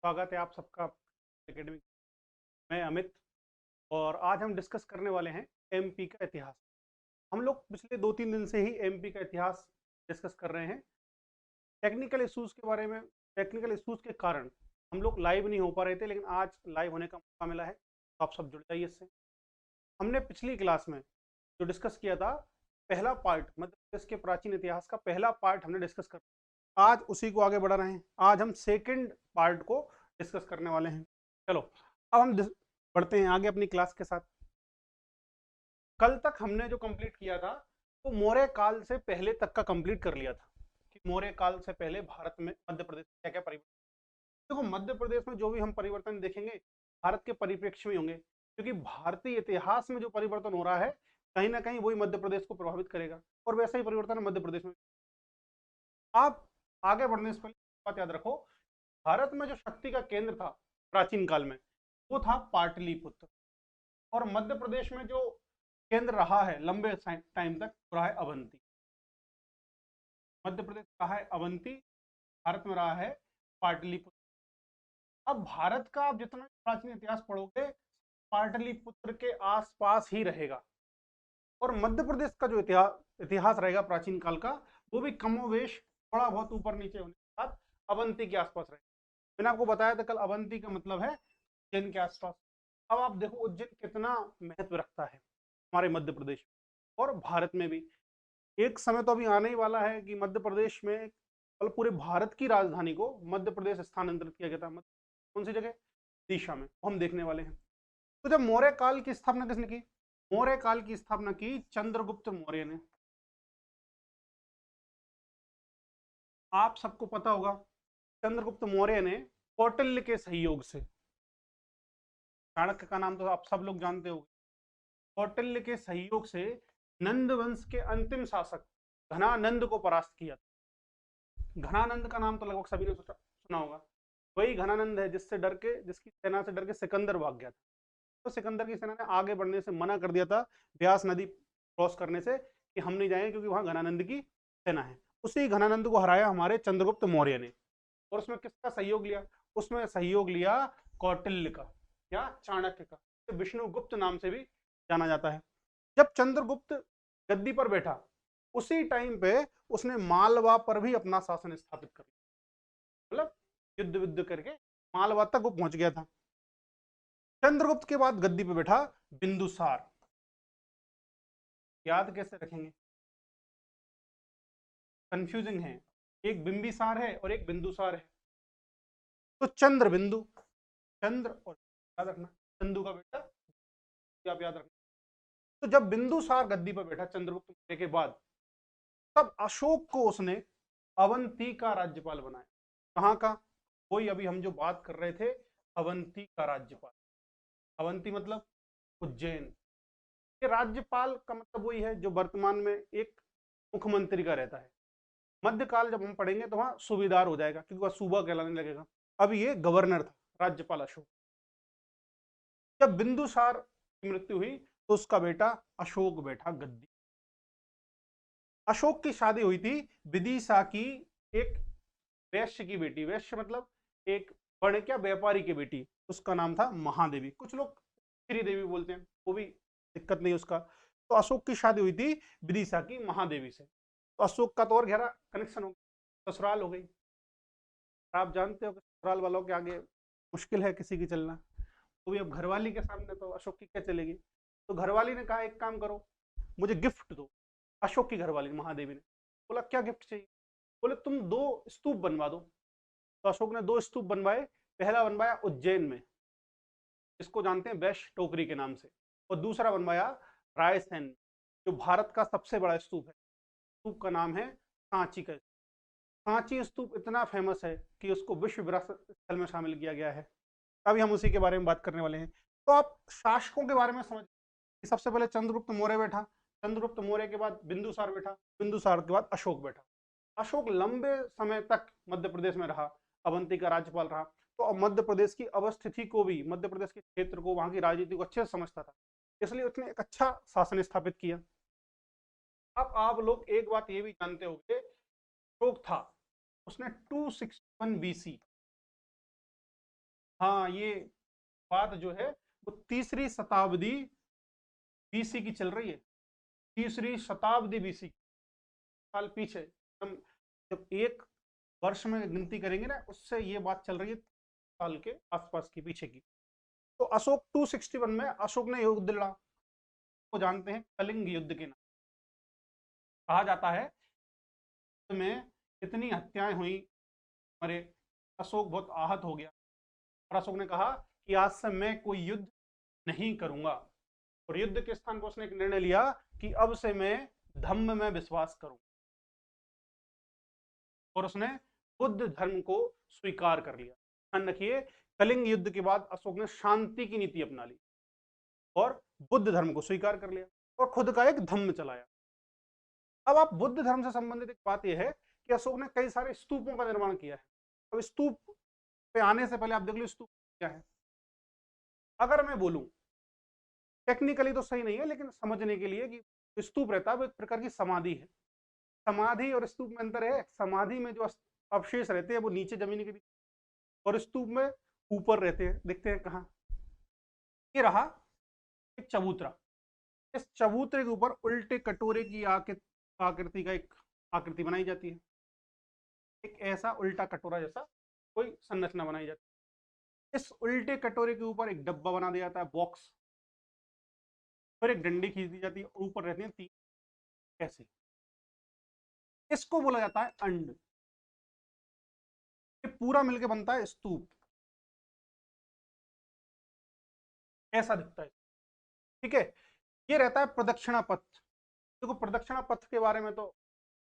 स्वागत है आप सबका एकेडमी। मैं अमित। और आज हम डिस्कस करने वाले हैं एमपी का इतिहास। हम लोग पिछले 2-3 दिन से ही एमपी का इतिहास डिस्कस कर रहे हैं। टेक्निकल इश्यूज के बारे में, टेक्निकल इश्यूज के कारण हम लोग लाइव नहीं हो पा रहे थे, लेकिन आज लाइव होने का मौका मिला है, तो आप सब जुड़ जाइए इससे। हमने पिछली क्लास में जो डिस्कस किया था, पहला पार्ट मध्य प्रदेश के प्राचीन इतिहास का पहला पार्ट हमने डिस्कस कर, आज उसी को आगे बढ़ा रहे हैं। आज हम सेकंड पार्ट को डिस्कस करने वाले हैं। चलो, अब हम बढ़ते हैं आगे अपनी क्लास के साथ। कल तक हमने जो कंप्लीट किया था वो मौर्य काल से पहले तक का कंप्लीट कर लिया था कि मौर्य काल से पहले भारत में मध्य प्रदेश में क्या क्या परिवर्तन। देखो, मध्य प्रदेश में जो भी हम परिवर्तन देखेंगे भारत के परिप्रेक्ष्य में होंगे, क्योंकि भारतीय इतिहास में जो परिवर्तन हो रहा है कहीं ना कहीं वही मध्य प्रदेश को प्रभावित करेगा, और वैसा ही परिवर्तन है मध्य प्रदेश में। आप आगे बढ़ने से पहले बात याद रखो, भारत में जो शक्ति का केंद्र था प्राचीन काल में वो था पाटलिपुत्र, और मध्य प्रदेश में जो केंद्र रहा है लंबे टाइम तक रहा है अवंती। मध्य प्रदेश रहा है अवंती, भारत में रहा है पाटलिपुत्र। अब भारत का आप जितना प्राचीन इतिहास पढ़ोगे पाटलिपुत्र के आसपास ही रहेगा, और मध्य प्रदेश का जो इतिहास इतिहास रहेगा प्राचीन काल का वो भी कमोवेश थोड़ा बहुत ऊपर नीचे होने के साथ अवंती के आसपास रहेगा। मैंने आपको बताया था कल, अवंती का मतलब है उज्जैन के आसपास। अब आप देखो उज्जैन कितना महत्व रखता है हमारे मध्य प्रदेश और भारत में भी। एक समय तो अभी आने ही वाला है कि मध्य प्रदेश में, मतलब पूरे भारत की राजधानी को मध्य प्रदेश स्थानांतरित किया गया था। कौन सी जगह? दिशा में, हम देखने वाले हैं। तो जब मौर्य काल की स्थापना किसने की? मौर्य काल की स्थापना की चंद्रगुप्त मौर्य ने। आप सबको पता होगा, चंद्रगुप्त मौर्य ने कौटिल्य के सहयोग से, चाणक्य का नाम तो आप सब लोग जानते हो, कौटिल्य के सहयोग से नंद वंश के अंतिम शासक घनानंद को परास्त किया। घनानंद का नाम तो लगभग सभी ने सुना होगा। वही घनानंद है जिसकी सेना से डर के सिकंदर भाग गया था। तो सिकंदर की सेना ने आगे बढ़ने से मना कर दिया था, ब्यास नदी क्रॉस करने से, कि हम नहीं जाएंगे क्योंकि वहां घनानंद की सेना है। उसी घनानंद को हराया हमारे चंद्रगुप्त मौर्य ने। और उसमें किसका सहयोग लिया? उसमें सहयोग लिया कौटिल्य का या चाणक्य का। विष्णुगुप्त नाम से भी जाना जाता है। जब चंद्रगुप्त गद्दी पर बैठा उसी टाइम पे उसने मालवा पर भी अपना शासन स्थापित कर लिया, मतलब युद्ध युद्ध करके मालवा तक वो पहुंच गया था। चंद्रगुप्त के बाद गद्दी पे बैठा बिंदुसार। याद कैसे रखेंगे? कंफ्यूजिंग है, एक बिंबिसार है और एक बिंदुसार है। तो चंद्र बिंदु, चंद्र और याद रखना चंदू का बेटा, आप याद रखना। तो जब बिंदुसार गद्दी पर बैठा चंद्रगुप्त मौर्य के बाद, तब अशोक को उसने अवंती का राज्यपाल बनाया। कहाँ का? वही अभी हम जो बात कर रहे थे, अवंती का राज्यपाल। अवंती मतलब उज्जैन। ये राज्यपाल का मतलब वही है जो वर्तमान में एक मुख्यमंत्री का रहता है। मध्यकाल जब हम पढ़ेंगे तो वहां सूबेदार हो जाएगा, क्योंकि वह सूबा कहलाने लगेगा। अब ये गवर्नर था, राज्यपाल अशोक। जब बिंदुसार की मृत्यु हुई तो उसका बेटा अशोक बैठा गद्दी। अशोक की शादी हुई थी विदिशा की एक वैश्य की बेटी, वैश्य मतलब एक वणिक या व्यापारी की बेटी, उसका नाम था महादेवी। कुछ लोग श्री देवी बोलते हैं, वो भी दिक्कत नहीं उसका। तो अशोक की शादी हुई थी विदिशा की महादेवी से। तो अशोक का तो और गहरा कनेक्शन हो गया, ससुराल हो गई। आप जानते हो कि ससुराल वालों के आगे मुश्किल है किसी की चलना। तो भी अब घरवाली के सामने तो अशोक की क्या चलेगी। तो घरवाली ने कहा एक काम करो, मुझे गिफ्ट दो। अशोक की घरवाली महादेवी ने बोला क्या गिफ्ट चाहिए? बोले तुम 2 स्तूप बनवा दो। तो अशोक ने 2 स्तूप बनवाए। पहला बनवाया उज्जैन में, इसको जानते हैं वैश्य टोकरी के नाम से, और दूसरा बनवाया रायसेन, जो भारत का सबसे बड़ा स्तूप है। स्तूप का नाम है सांची का। सांची स्तूप इतना फेमस है कि उसको विश्व विरासत स्थल में शामिल किया गया है। अभी हम उसी के बारे में बात करने वाले हैं। तो आप शासकों के बारे में समझ, सबसे पहले चंद्रगुप्त मौर्य बैठा, चंद्रगुप्त मौर्य के बाद बिंदुसार बैठा, बिंदुसार के बाद अशोक बैठा। अशोक लंबे समय तक मध्य प्रदेश में रहा, अवंती का राज्यपाल रहा। तो मध्य प्रदेश की अवस्थिति को भी, मध्य प्रदेश के क्षेत्र को, वहां की राजनीति को अच्छे से समझता था, इसलिए उसने एक अच्छा शासन स्थापित किया। अब आप लोग एक बात ये भी जानते होंगे, अशोक था, उसने 261 BC हाँ, ये बात जो है वो तीसरी शताब्दी बीसी की चल रही है। तीसरी शताब्दी बीसी, साल पीछे हम जब एक वर्ष में गिनती करेंगे ना, उससे ये बात चल रही है साल के आसपास की, पीछे की। तो अशोक 261 में अशोक ने युद्ध लड़ा, को जानते हैं कलिंग युद्ध के नाम। कहा जाता है में इतनी हत्याएं हुई, मरे, अशोक बहुत आहत हो गया और अशोक ने कहा कि आज से मैं कोई युद्ध नहीं करूंगा। और युद्ध के स्थान पर उसने एक निर्णय लिया कि अब से मैं धम्म में विश्वास करूं, और उसने बुद्ध धर्म को स्वीकार कर लिया। ध्यान रखिए, कलिंग युद्ध के बाद अशोक ने शांति की नीति अपना ली और बुद्ध धर्म को स्वीकार कर लिया और खुद का एक धम्म चलाया। अब आप बुद्ध धर्म से संबंधित एक बात यह है कि अशोक ने कई सारे स्तूपों का निर्माण किया है। अब स्तूप पे आने से पहले आप देख लो स्तूप क्या है। अगर मैं बोलूं, टेक्निकली तो सही नहीं है लेकिन समझने के लिए, कि स्तूप रहता है वो एक प्रकार की समाधि है। समाधि और स्तूप में अंतर है। समाधि में जो अवशेष रहते हैं वो नीचे जमीन के नीचे, और स्तूप में ऊपर रहते हैं। देखते हैं कहाँ, ये रहा एक चबूतरा। इस चबूतरे के ऊपर उल्टे कटोरे की आकृति का एक आकृति बनाई जाती है। एक ऐसा उल्टा कटोरा जैसा कोई संरचना बनाई जाती है। इस उल्टे कटोरे के ऊपर एक डब्बा बना दिया जाता है, बॉक्स, फिर एक डंडी खींच दी जाती है, ऊपर रहते हैं 3 ऐसे। इसको बोला जाता है अंड। ये पूरा मिलके बनता है स्तूप। ऐसा दिखता है, ठीक है। ये रहता है प्रदक्षिणा पथ। देखो, प्रदक्षिणा पथ के बारे में तो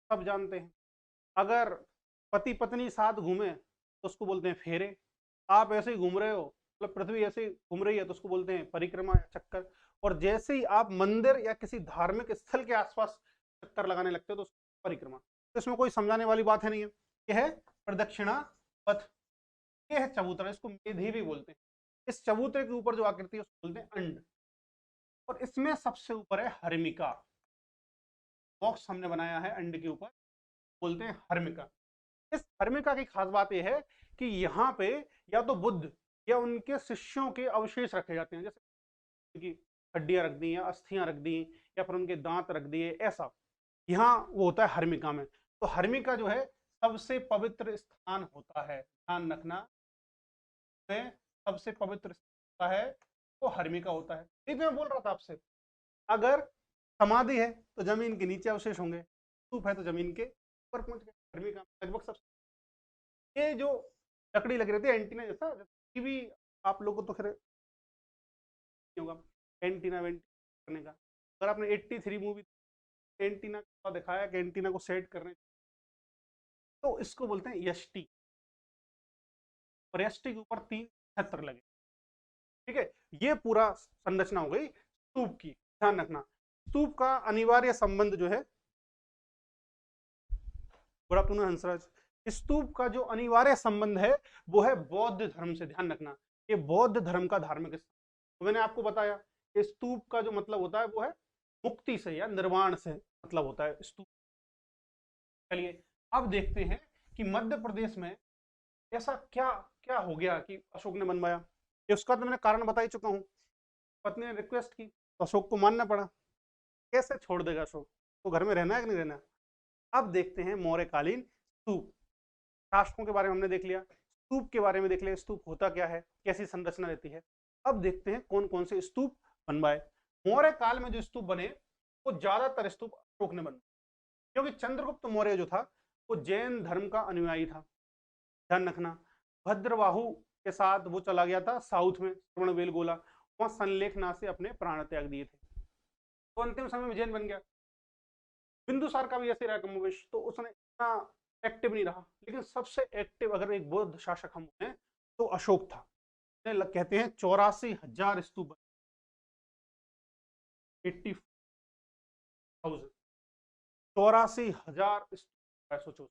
सब जानते हैं। अगर पति पत्नी साथ घूमे तो उसको बोलते हैं फेरे। आप ऐसे ही घूम रहे हो, मतलब पृथ्वी ऐसे ही घूम रही है, तो उसको बोलते हैं परिक्रमा या चक्कर। और जैसे ही आप मंदिर या किसी धार्मिक स्थल के आसपास चक्कर लगाने लगते हो तो उसको परिक्रमा। तो इसमें कोई समझाने वाली बात है नहीं है। यह है प्रदक्षिणा पथ। ये है चबूतरा, इसको मेधी भी बोलते हैं। इस चबूतरे के ऊपर जो आकृति है उसको बोलते हैं अंड। और इसमें सबसे ऊपर है हर्मिका। बॉक्स हमने बनाया है अंड के ऊपर, बोलते हैं हर्मिका। इस हर्मिका की खास बात यह है कि यहाँ पे या तो बुद्ध या उनके शिष्यों के अवशेष रखे जाते हैं, जैसे उनकी हड्डियां रख दी या अस्थियां रख दी या फिर उनके दांत रख दिए, ऐसा यहाँ वो होता है हर्मिका में। तो हर्मिका जो है सबसे पवित्र स्थान होता है, ध्यान रखना, में सबसे पवित्र होता है वो हर्मिका होता है। ठीक है, मैं बोल रहा था आपसे, अगर समाधि है तो जमीन के नीचे अवशेष होंगे, स्तूप है तो जमीन के ऊपर पहुंच गए। हर्मिका लगभग सब। ये जो लकड़ी लगी रहती है एंटीना जैसा, टीवी आप लोगों को तो खैर होगा एंटीना वेंटीना करने का। अगर आपने 83 मूवी एंटीना का दिखाया कि एंटीना को सेट करने, तो इसको बोलते हैं यष्टि। और यष्टि के ऊपर 3 छत्र लगे। ठीक है, ये पूरा संरचना हो गई स्तूप की। ध्यान रखना, स्तूप का अनिवार्य संबंध जो है, बड़ा पुनः हंसराज, स्तूप का जो अनिवार्य संबंध है वो है बौद्ध धर्म से। ध्यान रखना, ये बौद्ध धर्म का धार्मिक स्थान। तो मैंने आपको बताया कि स्तूप का जो मतलब होता है वो है मुक्ति से या निर्वाण से मतलब होता है स्तूप। चलिए अब देखते हैं कि मध्य प्रदेश में ऐसा क्या क्या हो गया कि अशोक ने बनवाया। ये उसका तो मैंने कारण बता ही चुका हूँ। पत्नी ने रिक्वेस्ट की तो अशोक को मानना पड़ा। कैसे छोड़ देगा अशोक, तो घर में रहना है कि नहीं रहना। अब देखते हैं मौर्यकालीन स्तूप। शासकों के बारे में हमने देख लिया, स्तूप के बारे में देख लिया, स्तूप होता क्या है, कैसी संरचना रहती है। अब देखते हैं कौन कौन से स्तूप बनवाए। मौर्य काल में जो स्तूप बने वो ज्यादातर स्तूप अशोक ने बनवाए, क्योंकि चंद्रगुप्त मौर्य जो था वो जैन धर्म का अनुयायी था। ध्यान रखना, भद्रबाहु के साथ वो चला गया था साउथ में, श्रवणबेलगोला, वहां संलेखना से अपने प्राण त्याग दिए थे। तो अंतिम समय में जैन बन गया। बिंदुसार का भी ऐसे रहा कमोवेश, तो उसने इतना एक्टिव नहीं रहा। लेकिन सबसे एक्टिव अगर एक बौद्ध शासक हम हैं तो अशोक था। कहते हैं 84,000 स्तूप, 84,000 स्तूप।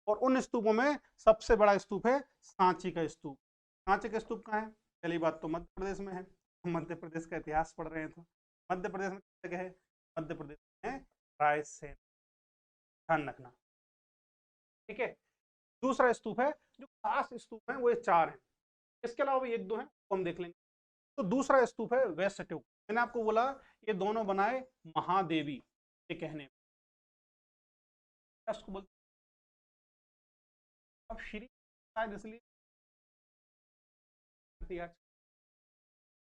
और उन स्तूपों में सबसे बड़ा स्तूप है सांची का स्तूप। सांची का स्तूप कहाँ है? पहली बात तो मध्य प्रदेश में है। मध्य प्रदेश का इतिहास पढ़ रहे हैं तो मध्य प्रदेश में किस जगह है? मध्य प्रदेश में रायसेन। ध्यान रखना, ठीक है। दूसरा स्तूप है, जो खास स्तूप है वो ये 4 हैं। इसके अलावा भी एक दो हैं, वो हम देख लेंगे। तो दूसरा स्तूप है वेस्ट टोकरी। मैंने आपको बोला ये दोनों बनाए महादेवी के कहने में, उसको बोलते अब श्री, शायद इसलिए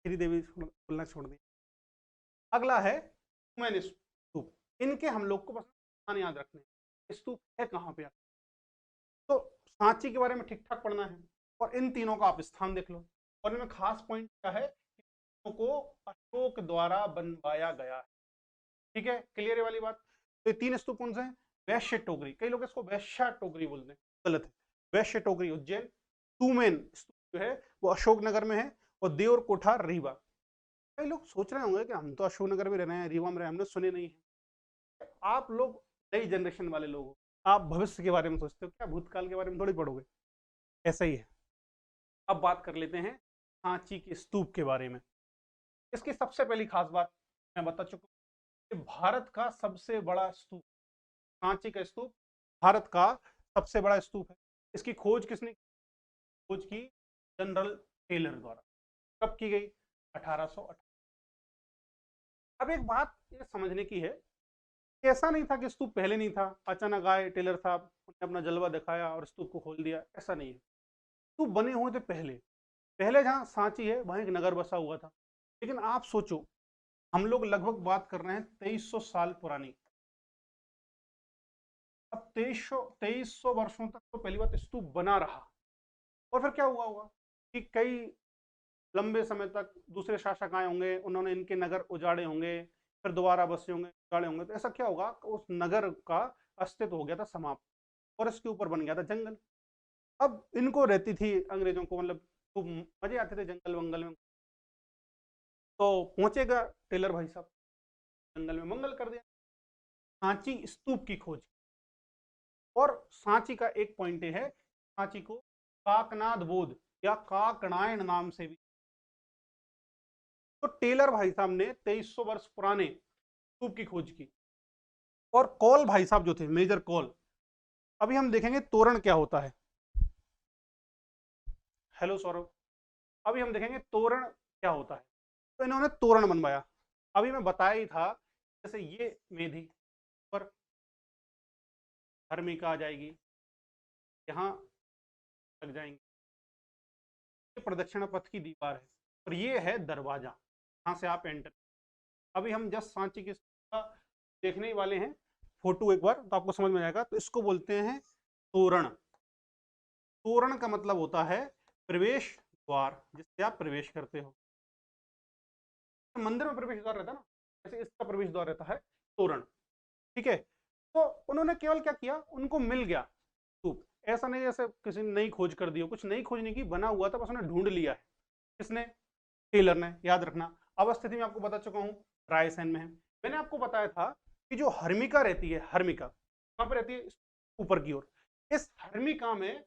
श्री देवी बोलना छोड़ दिया। अगला है हुमैन स्तूप। इनके हम लोग को बस स्थान याद रखने हैं, स्तूप है कहाँ पे। तो सांची के बारे में ठीक ठाक पढ़ना है और इन तीनों का आप स्थान देख लो। और इनमें खास पॉइंट क्या है कि को अशोक द्वारा बनवाया गया है। ठीक है, क्लियर है वाली बात। तो ये तीन स्तूप कौन से हैं? वैश्य टोकरी, कई लोग इसको वैश्या टोकरी बोलते हैं, गलत है। वैश्य टोकरी उज्जैन, तुमेन स्तूप जो है वो अशोकनगर में है, और देवर कोठार रीवा। कई लोग सोच रहे होंगे कि हम तो अशोकनगर में रह रहे हैं, रीवा में रहे, हमने सुने नहीं है। आप लोग नई जनरेशन वाले लोग हो, आप भविष्य के बारे में सोचते हो, क्या भूतकाल के बारे में थोड़ी पढ़ोगे, ऐसा ही है। अब बात कर लेते हैं सांची के स्तूप के बारे में। इसकी सबसे पहली खास बात मैं बता चुका हूं कि भारत का सबसे बड़ा स्तूप, सांची का स्तूप भारत का सबसे बड़ा स्तूप है। इसकी खोज किसने खोज की? जनरल टेलर द्वारा। कब की गई? 1818। अब एक बात ये समझने की है, ऐसा नहीं था कि स्तूप पहले नहीं था, अचानक आए टेलर साहब, उन्होंने अपना जलवा दिखाया और स्तूप को खोल दिया, ऐसा नहीं है। स्तूप बने हुए थे पहले। पहले जहां सांची है वहां एक नगर बसा हुआ था। लेकिन आप सोचो, हम लोग लगभग बात कर रहे हैं 2300 साल पुरानी। अब 2300 वर्षों तक तो पहली बात स्तूप बना रहा, और फिर क्या हुआ होगा कि कई लंबे समय तक दूसरे शासक आए होंगे, उन्होंने इनके नगर उजाड़े होंगे, फिर दोबारा बसे होंगे, उजाड़े होंगे, तो ऐसा क्या होगा, उस नगर का अस्तित्व हो गया था समाप्त, और इसके ऊपर बन गया था जंगल। अब इनको रहती थी अंग्रेजों को, मतलब खूब मजे आते थे जंगल वंगल में। तो पहुंचेगा टेलर भाई साहब, जंगल में मंगल कर दिया, सांची स्तूप की खोज। और सांची का एक पॉइंट है, सांची को काकनाद बोध या काकनायन नाम से भी। तो टेलर भाई साहब ने 2300 वर्ष पुराने स्तूप की खोज की। और कॉल भाई साहब जो थे, मेजर कॉल, अभी हम देखेंगे तोरण क्या होता है। हेलो सौरभ, अभी हम देखेंगे तोरण क्या होता है। तो इन्होंने तोरण बनवाया। अभी मैं बताया ही था, जैसे ये मेधी पर हर्मिका आ जाएगी, यहाँ लग जाएंगे, ये प्रदक्षिणा पथ की दीवार है, और ये है दरवाजा, यहाँ से आप एंटर। अभी हम जस्ट सांची की देखने ही वाले हैं फोटो एक बार, तो आपको समझ में आएगा। तो इसको बोलते हैं तोरण। तोरण का मतलब होता है प्रवेश द्वार, जिससे आप प्रवेश करते हो। तो मंदिर में प्रवेश द्वार रहता है ना, ऐसे इसका प्रवेश द्वार रहता है तोरण। ठीक है, तो उन्होंने केवल क्या किया, उनको मिल गया स्तूप। ऐसा नहीं जैसे किसी ने नई खोज कर दी हो, कुछ नई खोज नहीं की, बना हुआ था, बस उन्होंने ढूंढ लिया है। किसने? टेलर ने। याद रखना, अवस्थिति में आपको बता चुका हूं, रायसेन में है। मैंने आपको बताया था कि जो हर्मिका रहती है, हर्मिका कहां पर रहती है? ऊपर की ओर। इस हर्मिका में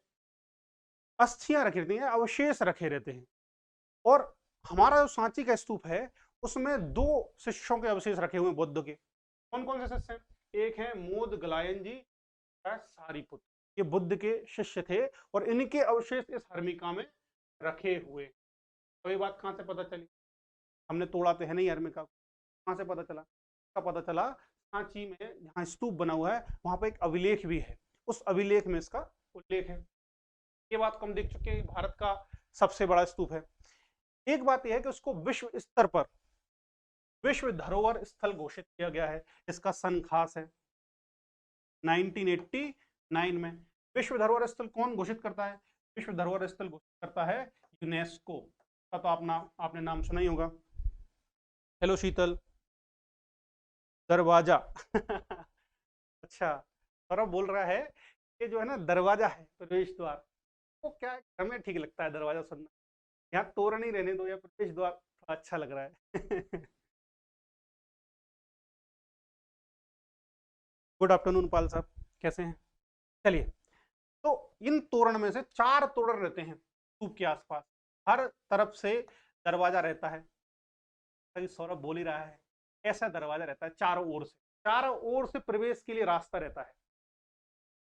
अस्थियां रखी रहती हैं, अवशेष रखे रहते हैं। और हमारा जो सांची का स्तूप है, उसमें दो शिष्यों के अवशेष रखे हुए हैं बुद्ध के। कौन कौन से शिष्य हैं? एक है मोद गलायन जी, सारीपुत्र, ये बुद्ध के शिष्य थे, और इनके अवशेष इस हर्मिका में रखे हुए। तो ये बात कहां से पता चली? हमने तोड़ा तो है नहीं हर्मिका को, कहां से पता चला? का पता चला सांची में जहां स्तूप बना हुआ है, वहां पर एक अभिलेख भी है, उस अभिलेख में इसका उल्लेख है। ये बात को हम देख चुके हैं, भारत का सबसे बड़ा स्तूप है। एक बात यह है कि उसको विश्व स्तर पर विश्व धरोहर स्थल घोषित किया गया है। इसका सन खास है 1989 में। विश्व धरोहर स्थल कौन घोषित करता है? विश्व धरोहर स्थल घोषित करता है यूनेस्को का। तो आपने नाम सुना ही होगा। हेलो शीतल, दरवाजा अच्छा, सौरभ बोल रहा है कि जो है ना दरवाजा है, प्रवेश द्वार, वो क्या है, हमें ठीक लगता है दरवाजा सुनना। यहाँ तोरण ही रहने दो, या प्रवेश द्वार अच्छा लग रहा है गुड आफ्टरनून पाल साहब, कैसे हैं? चलिए, तो इन तोरण में से 4 तोरण रहते हैं स्तूप के आसपास, हर तरफ से दरवाजा रहता है। सौरभ बोल ही रहा है, ऐसा दरवाजा रहता है चारों ओर से प्रवेश के लिए रास्ता रहता है।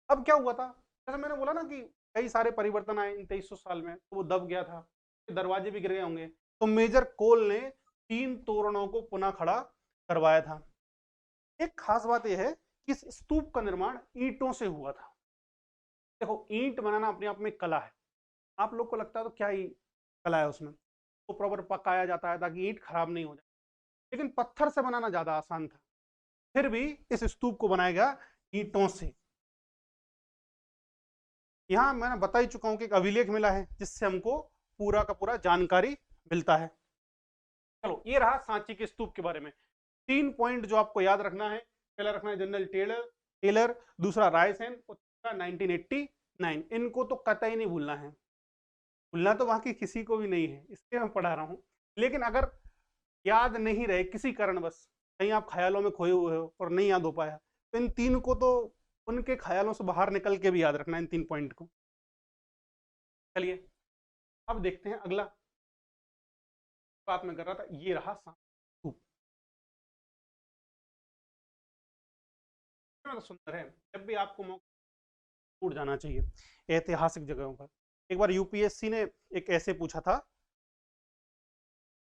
अब क्या हुआ था, जैसे मैंने बोला ना कि कई सारे परिवर्तन आए इन 2300 साल में, तो वो दब गया था। दरवाजे भी गिर गए होंगे। तो मेजर कोल ने 3 तोरणों को पुनः खड़ा करवाया था। एक खास बात यह है कि इस स्तूप का निर्माण ईंटों से हुआ था। देखो, ईंट बनाना अपने आप में कला है। आप लोग को लगता है तो क्या ही कला है उसमें, तो प्रॉपर पकाया जाता है ताकि ईंट खराब नहीं हो जाए, लेकिन पत्थर से बनाना ज्यादा आसान था। फिर भी इस स्तूप को बनाया गया ईंटों से। यहां मैंने बता ही चुका हूं कि एक अभिलेख मिला है जिससे हमको पूरा का पूरा जानकारी मिलता है। चलो, ये रहा सांची के स्तूप के बारे में। 3 पॉइंट जो आपको याद रखना है, पहला रखना है जनरल टेलर, दूसरा रायसेन और तीसरा 1989। इनको तो कतई नहीं भूलना है, भूलना तो बाकी किसी को भी नहीं है, इसलिए मैं पढ़ा रहा हूं। लेकिन अगर याद नहीं रहे किसी कारणवश, कहीं आप ख्यालों में खोए हुए हो और नहीं याद हो पाया, तो इन 3 को तो उनके ख्यालों से बाहर निकल के भी याद रखना है, इन 3 पॉइंट को। चलिए अब देखते हैं अगला बात मैं कर रहा था, ये रहा स्तूप। सुंदर है। जब भी आपको मौका टूट जाना चाहिए ऐतिहासिक जगहों पर। एक बार यूपीएससी ने एक ऐसे पूछा था,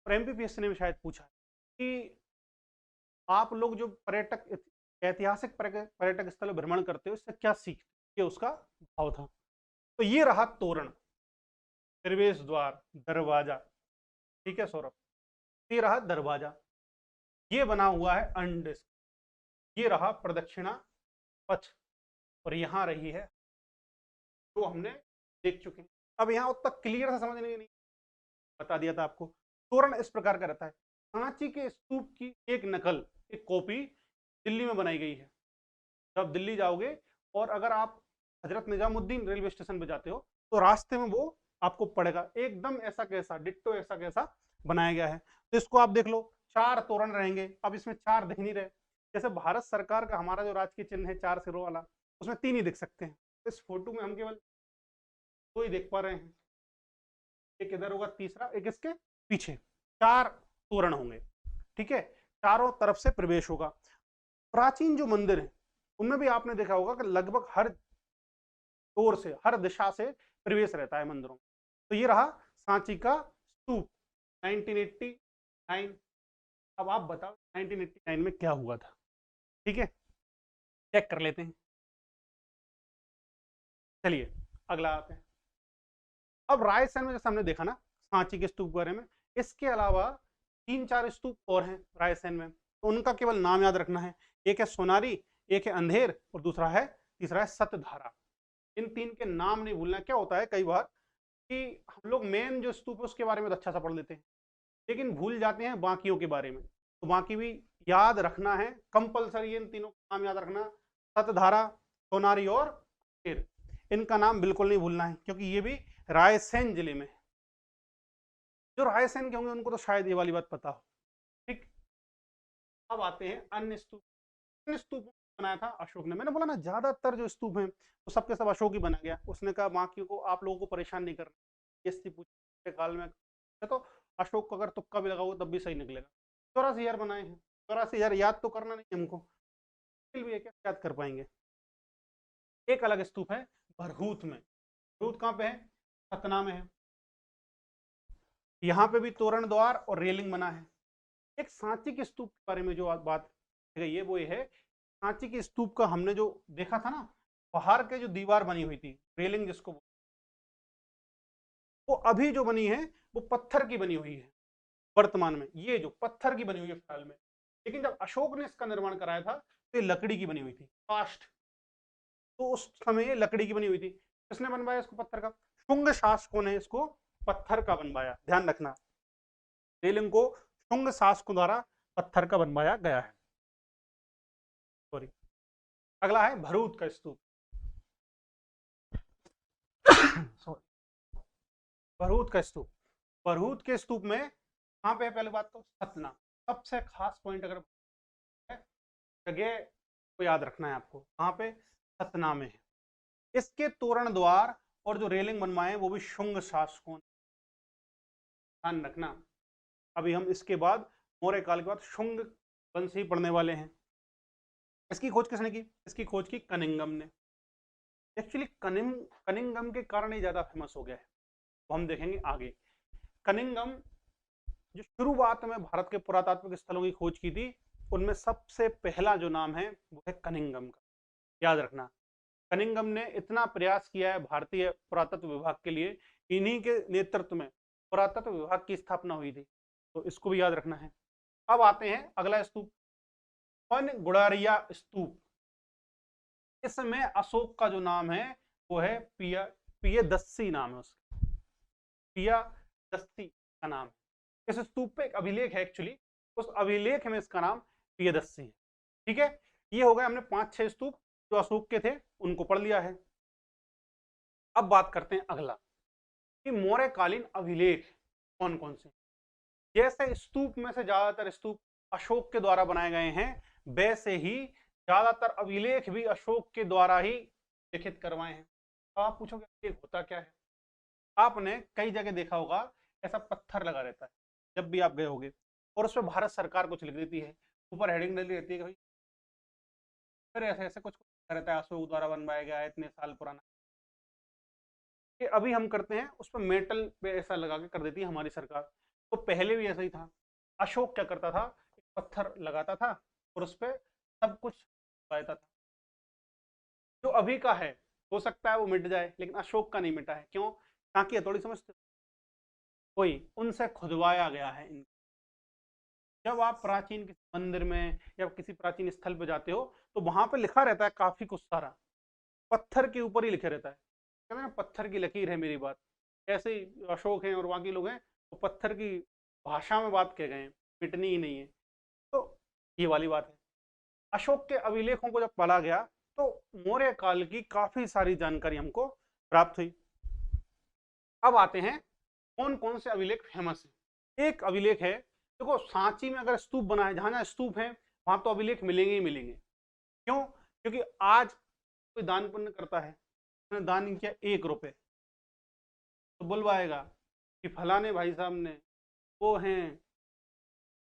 और एमपीपीएससी ने भी शायद पूछा कि आप लोग जो पर्यटक ऐतिहासिक पर्यटक स्थल भ्रमण करते हो, इससे क्या सीखते हो, उसका भाव था। तो ये रहा तोरण, प्रवेश द्वार, दरवाजा। ठीक है सौरभ, ये रहा दरवाजा, ये बना हुआ है अंडिस्क, ये रहा प्रदक्षिणा पथ, और यहां रही है जो हमने देख चुके हैं। अब यहां उतना क्लियर से समझने नहीं, बता दिया था आपको। तोरण इस प्रकार का रहता है। सांची के स्तूप की एक नकल, एक कॉपी दिल्ली में बनाई गई है। जब दिल्ली जाओगे और अगर आप हजरत निजामुद्दीन रेलवे स्टेशन पे जाते हो, तो रास्ते में वो आपको पड़ेगा, एकदम ऐसा कैसा, डिट्टो ऐसा कैसा बनाया गया है। तो इसको आप देख लो, 4 तोरण रहेंगे। अब इसमें 4 दिख नहीं रहे, जैसे भारत सरकार का हमारा जो राजकीय चिन्ह है 4 सिरों वाला, उसमें 3 ही दिख सकते हैं। इस फोटो में हम केवल 2 ही देख पा रहे हैं। एक इधर होगा, तीसरा एक इसके पीछे। 4 तोरण होंगे, ठीक है, चारों तरफ से प्रवेश होगा। प्राचीन जो मंदिर है उनमें भी आपने देखा होगा कि लगभग हर ओर से, हर दिशा से प्रवेश रहता है मंदिरों में। तो ये रहा सांची का स्तूप 1989। अब आप बताओ 1989 में क्या हुआ था, ठीक है, चेक कर लेते हैं। चलिए अगला आते हैं। अब रायसेन में जैसे हमने देखा ना सांची के स्तूप के बारे में, इसके अलावा 3-4 स्तूप और हैं रायसेन में, तो उनका केवल नाम याद रखना है। एक है सोनारी, एक है अंधेर, और तीसरा है सतधारा। इन 3 के नाम नहीं भूलना। क्या होता है कई बार कि हम लोग मेन जो स्तूप है उसके बारे में तो अच्छा सा पढ़ लेते हैं, लेकिन भूल जाते हैं बाकियों के बारे में। तो बाकी भी याद रखना है कंपलसरी, इन तीनों का नाम याद रखना, सतधारा, सोनारी और अंधेर। इनका नाम बिल्कुल नहीं भूलना है, क्योंकि ये भी रायसेन जिले में। जो रायसेन के होंगे उनको तो शायद ये वाली बात पता हो। ठीक, अब आते हैं अन्य स्तूप। अन्य स्तूप बनाया था अशोक ने। मैंने बोला ना ज्यादातर जो स्तूप हैं तो सबके सब अशोक ही बना गया। उसने कहा बाकी को आप लोगों को परेशान नहीं करना, एससी पूछे काल में तो अशोक को अगर तुक्का भी लगाओगे तब भी सही निकलेगा। 84,000 बनाए हैं, 84,000 याद तो करना नहीं हमको, फिर भी क्या याद कर पाएंगे। एक अलग स्तूप है भरहूत में। भरहूत कहाँ पे है? सतना में है। यहाँ पे भी तोरण द्वार और रेलिंग बना है। एक सांची के स्तूप के बारे में जो बात ये वो ये है, सांची के स्तूप का हमने जो देखा था ना, बाहर के जो दीवार बनी हुई थी, रेलिंग जिसको, वो अभी जो बनी है वो पत्थर की बनी हुई है वर्तमान में। ये जो पत्थर की बनी हुई है फिलहाल में, लेकिन जब अशोक ने इसका निर्माण कराया था तो ये लकड़ी की बनी हुई थी, कास्ट। तो उस समय लकड़ी की बनी हुई थी। किसने बनवाया इसको? पत्थर का। शुंग शासकों ने इसको पत्थर का बनवाया, ध्यान रखना, रेलिंग को शुंग शासकों द्वारा पत्थर का बनवाया गया है। सॉरी, अगला है भरूच का स्तूप। भरूच का स्तूप, भरूच के स्तूप में कहां पे है? पहले बात तो सतना। सबसे खास पॉइंट अगर जगह को याद रखना है आपको, कहां पे? सतना में है। इसके तोरण द्वार और जो रेलिंग बनवाए वो भी शुंग शासकों, ध्यान रखना। अभी हम इसके बाद मौर्य काल के बाद शुंग वंश ही पढ़ने वाले हैं। इसकी खोज किसने की? इसकी खोज की कनिंगम ने। एक्चुअली कनिंगम के कारण ही ज्यादा फेमस हो गया है, वो हम देखेंगे आगे। कनिंघम जो शुरुआत में भारत के पुरातात्विक स्थलों की खोज की थी, उनमें सबसे पहला जो नाम है वो है कनिंघम का। याद रखना, कनिंघम ने इतना प्रयास किया है भारतीय पुरातत्व विभाग के लिए, इन्हीं के नेतृत्व में पुरातत्व विभाग की स्थापना हुई थी, तो इसको भी याद रखना है। अब आते हैं अगला स्तूप, पन गुड़ारिया स्तूप। इसमें अशोक का जो नाम है वो है पियदस्सी नाम है उसका, पियदस्सी का नाम है। इस स्तूप पे एक अभिलेख है एक्चुअली, उस अभिलेख में इसका नाम पियदस्सी है। ठीक है, ये हो गए हमने 5-6 स्तूप जो अशोक के थे, उनको पढ़ लिया है। अब बात करते हैं अगला कि मौर्यकालीन अभिलेख कौन कौन से। जैसे स्तूप में से ज्यादातर स्तूप अशोक के द्वारा बनाए गए हैं, वैसे ही ज्यादातर अभिलेख भी अशोक के द्वारा ही लिखित करवाए हैं। तो आप पूछोगे अभिलेख होता क्या है? आपने कई जगह देखा होगा ऐसा पत्थर लगा रहता है जब भी आप गए होगे, और उस पर भारत सरकार कुछ लिख देती है, ऊपर हेडिंग डली रहती है कि भाई, फिर ऐसे ऐसे कुछ रहता है, अशोक द्वारा बनवाया गया है, इतने साल पुराना। ये अभी हम करते हैं उस पर मेटल पे ऐसा लगा के कर देती है हमारी सरकार, तो पहले भी ऐसा ही था। अशोक क्या करता था, एक पत्थर लगाता था और उस पर सब कुछ लगाता था। जो अभी का है हो सकता है वो मिट जाए, लेकिन अशोक का नहीं मिटा है। क्यों? ताकि थोड़ी समझते, कोई उनसे खुदवाया गया है। जब आप प्राचीन किसी मंदिर में या किसी प्राचीन स्थल पर जाते हो तो वहां पे लिखा रहता है काफी कुछ सारा, पत्थर के ऊपर ही लिखे रहता है। कहते हैं ना पत्थर की लकीर है मेरी बात, ऐसे ही अशोक हैं और बाकी लोग हैं वो पत्थर की भाषा में बात कह गए हैं, मिटनी ही नहीं है। तो ये वाली बात है। अशोक के अभिलेखों को जब पढ़ा गया तो मौर्य काल की काफी सारी जानकारी हमको प्राप्त हुई। अब आते हैं कौन कौन से अभिलेख फेमस है। एक अभिलेख है, देखो सांची में अगर स्तूप बना है, जहां जहां स्तूप है वहां तो अभिलेख मिलेंगे ही मिलेंगे। क्यों? क्योंकि आज कोई दान पुण्य करता है, उसने दान किया 1 रुपए, तो बुलवाएगा कि फलाने भाई साहब ने, वो हैं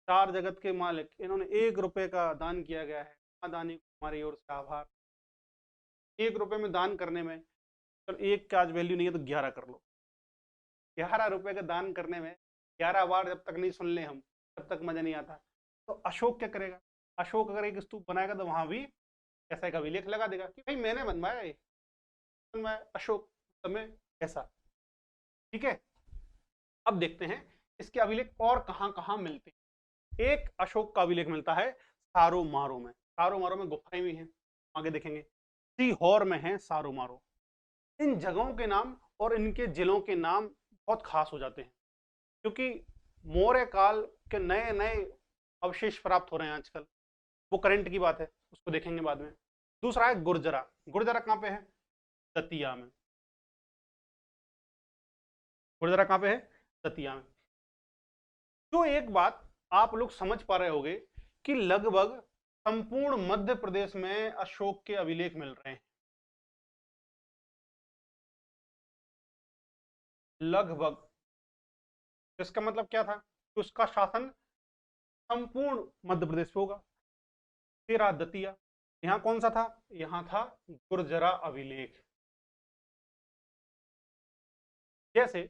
4 जगत के मालिक, इन्होंने 1 रुपए का दान किया गया है, दानी को हमारी ओर से आभार। 1 रुपए में दान करने में, चलो एक का आज वैल्यू नहीं है तो 11 कर लो। 11 रुपए का दान करने में 11 बार जब तक नहीं सुन ले हम, तब तक मजा नहीं आता। तो अशोक क्या करेगा, अशोक अगर एक स्तूप बनाएगा तो वहां भी ऐसा एक अभिलेख लगा देगा कि भाई मैंने बनवाया ये, बनवाया अशोक समय ऐसा। ठीक है, अब देखते हैं इसके अभिलेख और कहां कहां मिलते हैं। एक अशोक का अभिलेख मिलता है सारो मारो में, सारो मारो में गुफाएं भी हैं, आगे देखेंगे। सीहोर में है सारो मारो। इन जगहों के नाम और इनके जिलों के नाम बहुत खास हो जाते हैं, क्योंकि मौर्य काल के नए नए अवशेष प्राप्त हो रहे हैं आजकल, वो करंट की बात है, उसको देखेंगे बाद में। दूसरा है गुर्जरा। गुर्जरा कहां पे है? दतिया में। गुर्जरा कहां पे है? दतिया में। तो एक बात आप लोग समझ पा रहे होंगे कि लगभग संपूर्ण मध्य प्रदेश में अशोक के अभिलेख मिल रहे हैं, लगभग। इसका मतलब क्या था कि उसका शासन संपूर्ण मध्य प्रदेश पे होगा। तेरा दतिया, यहां कौन सा था? यहां था गुर्जरा अभिलेख। जैसे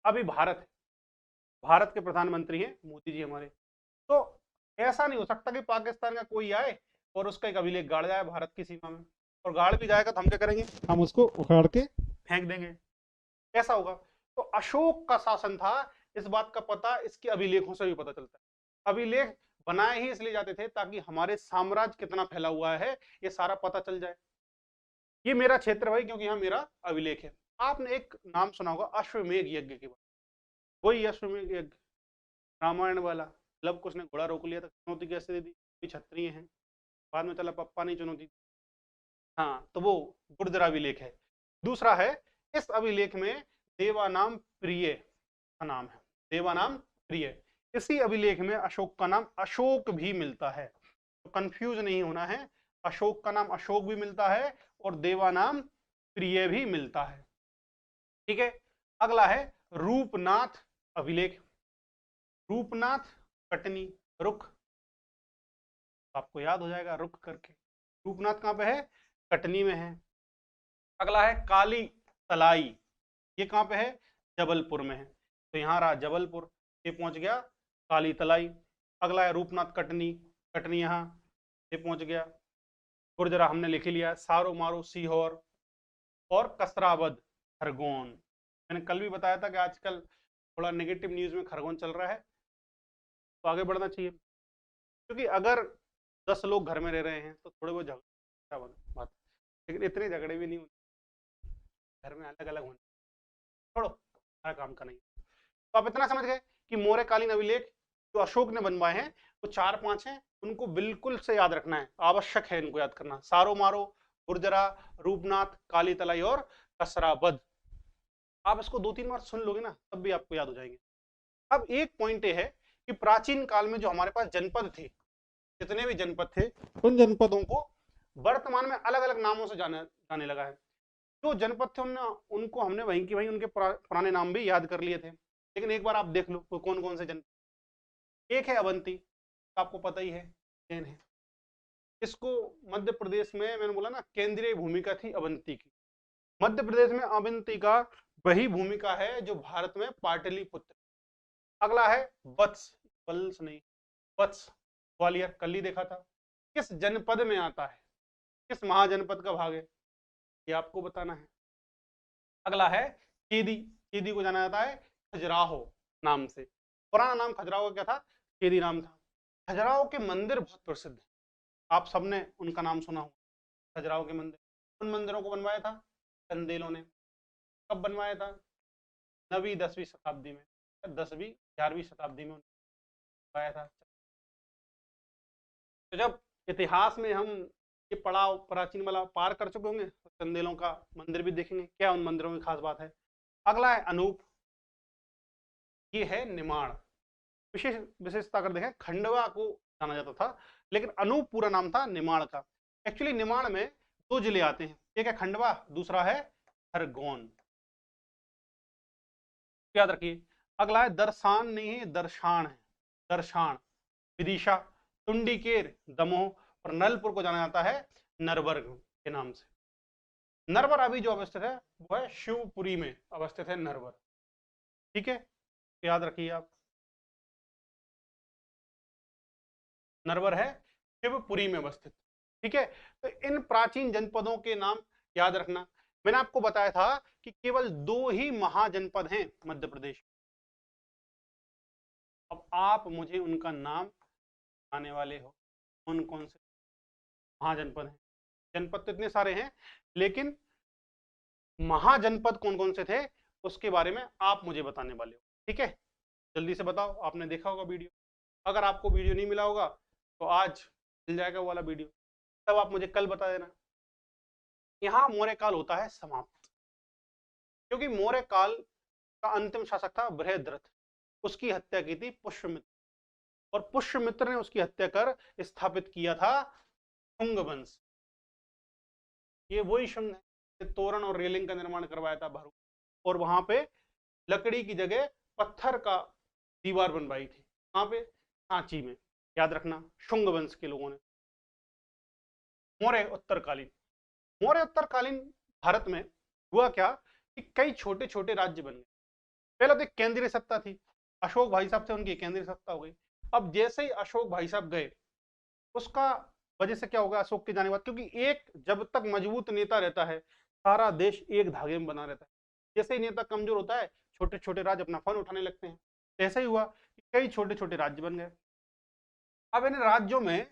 अभी भारत है, भारत के प्रधानमंत्री हैं मोदी जी हमारे, तो ऐसा नहीं हो सकता कि पाकिस्तान का कोई आए और उसका एक अभिलेख गाड़ जाए भारत की सीमा में, और गाड़ भी जाएगा तो हम क्या करेंगे, हम उसको उखाड़ के फेंक देंगे, ऐसा होगा। तो अशोक का शासन था, इस बात का पता इसके अभिलेखों से भी पता चलता है। अभिलेख बनाए ही इसलिए जाते थे ताकि हमारे साम्राज्य कितना फैला हुआ है ये सारा पता चल जाए। ये मेरा क्षेत्र भाई, क्योंकि यहाँ मेरा अभिलेख है। आपने एक नाम सुना होगा अश्वमेघ यज्ञ के बारे में, वही अश्वमेघ यज्ञ रामायण वाला। लव कुश ने घोड़ा रोक लिया था, चुनौती कैसे दे दी, क्षत्रिय हैं, बाद में चला पप्पा ने चुनौती। हाँ, तो वो गुर्जरा अभिलेख है। दूसरा है, इस अभिलेख में देवानाम प्रिय का नाम है, देवानाम प्रिय। इसी अभिलेख में अशोक का नाम अशोक भी मिलता है, तो कंफ्यूज नहीं होना है, अशोक का नाम अशोक भी मिलता है और देवानाम प्रिय भी मिलता है। ठीक है, अगला है रूपनाथ अभिलेख। रूपनाथ कटनी, रुख, आपको याद हो जाएगा रुख करके। रूपनाथ कहां पे है? कटनी में है। अगला है काली तलाई, ये कहां पे है? जबलपुर में है। तो यहाँ रहा जबलपुर, ये पहुंच गया काली तलाई। अगला है रूपनाथ कटनी, कटनी यहाँ ये पहुंच गया। गुर्जरा हमने लिख लिया, सारो मारो सीहोर, और कसरावद खरगोन। मैंने कल भी बताया था कि आजकल थोड़ा नेगेटिव न्यूज में खरगोन चल रहा है, तो आगे बढ़ना चाहिए, क्योंकि अगर 10 लोग घर में रह रहे हैं तो थोड़े बहुत झगड़ा बात, लेकिन इतने झगड़े भी नहीं होते घर में, अलग अलग होने, छोड़ो हर काम का नहीं। तो आप इतना समझ गए कि मौर्यकालीन अभिलेख जो अशोक ने बनवाए हैं वो 4-5 हैं, उनको बिल्कुल से याद रखना है, आवश्यक है इनको याद करना। सारो मारो, गुर्जरा, रूपनाथ, काली तलाई और कसरावद। आप इसको 2-3 बार सुन लोगे ना तब भी आपको याद हो जाएंगे। अब एक पॉइंट ये है कि प्राचीन काल में जो हमारे पास जनपद थे, जितने भी जनपद थे, उन जनपदों को वर्तमान में अलग अलग नामों से जाने लगा है। जो जनपद थे उनको हमने वहीं की वहीं उनके पुराने नाम भी याद कर लिए थे, लेकिन एक बार आप देख लो कौन कौन से जनपद। एक है अवंती, आपको पता ही है, जैन है। इसको मध्य प्रदेश में, मैंने बोला ना, केंद्रीय भूमिका थी अवंती की। मध्य प्रदेश में अवंती का वही भूमिका है जो भारत में पाटलिपुत्र। अगला है वत्स, वत्स नहीं, वत्स, ग्वालियर, कल ही देखा था। किस जनपद में आता है, किस महाजनपद का भाग है, ये आपको बताना है। अगला है केदी, केदी को जाना जाता है खजुराहो नाम से। पुराना नाम खजुराहो का क्या था, केदी नाम था। खजुराहो के मंदिर बहुत प्रसिद्ध है, आप सबने उनका नाम सुना हो, खजुराहो के मंदिर। उन मंदिरों को बनवाया था चंदेलों ने। कब बनवाया था, 9वीं 10वीं शताब्दी में, 10वीं 11वीं शताब्दी में बनवाया था। तो जब इतिहास में हम ये पड़ाव प्राचीन वाला पार कर चुके होंगे तो चंदेलों का मंदिर भी देखेंगे, क्या उन मंदिरों में खास बात है। अगला है अनूप, ये है निमाड़। विशेष विशेषता अगर देखें, खंडवा को जाना जाता था, लेकिन अनूप पूरा नाम था निमाड़ का। एक्चुअली निमाड़ में 2 जिले आते हैं, एक है खंडवा, दूसरा है खरगोन, याद रखिए। अगला है दर्शान, नहीं है दर्शान है, दर्शान विदिशा, टुंडीकेर दमोह, और नलपुर को जाना जाता है नरवर के नाम से। नरवर अभी जो अवस्थित है वो है शिवपुरी में अवस्थित है नरवर, ठीक है, याद रखिए आप, नरवर है शिवपुरी में अवस्थित, ठीक है। तो इन प्राचीन जनपदों के नाम याद रखना। मैंने आपको बताया था कि केवल 2 ही महाजनपद हैं मध्य प्रदेश। अब आप मुझे उनका नाम आने वाले हो, कौन कौन से महाजनपद हैं। जनपद तो इतने सारे हैं, लेकिन महाजनपद कौन कौन से थे उसके बारे में आप मुझे बताने वाले हो, ठीक है। जल्दी से बताओ, आपने देखा होगा वीडियो, अगर आपको वीडियो नहीं मिला होगा तो आज मिल जाएगा वो वाला वीडियो, तब आप मुझे कल बता देना। यहाँ मौर्य काल होता है समाप्त, क्योंकि मौर्य काल का अंतिम शासक था बृहद्रथ, उसकी हत्या की थी पुष्यमित्र, और पुष्यमित्र ने उसकी हत्या कर स्थापित किया था शुंग वंश। ये वही शुंग है, तोरण और रेलिंग का निर्माण करवाया था भरूच, और वहां पे लकड़ी की जगह पत्थर का दीवार बनवाई थी, वहां पे सांची में, याद रखना, शुंग वंश के लोगों ने। मौर्य उत्तरकालीन, मौर्य उत्तरकालीन भारत में हुआ क्या कि कई छोटे छोटे राज्य बन गए। पहले तो एक केंद्रीय सत्ता थी, अशोक भाई साहब थे, उनकी केंद्रीय सत्ता हो गई। अब जैसे ही अशोक भाई साहब गए, उसका वजह से क्या होगा अशोक के जाने के बाद, क्योंकि एक जब तक मजबूत नेता रहता है सारा देश एक धागे में बना रहता है। जैसे ही नेता कमजोर होता है छोटे छोटे राज्य अपना फन उठाने लगते हैं। ऐसा ही हुआ कि कई छोटे छोटे राज्य बन गए। अब इन राज्यों में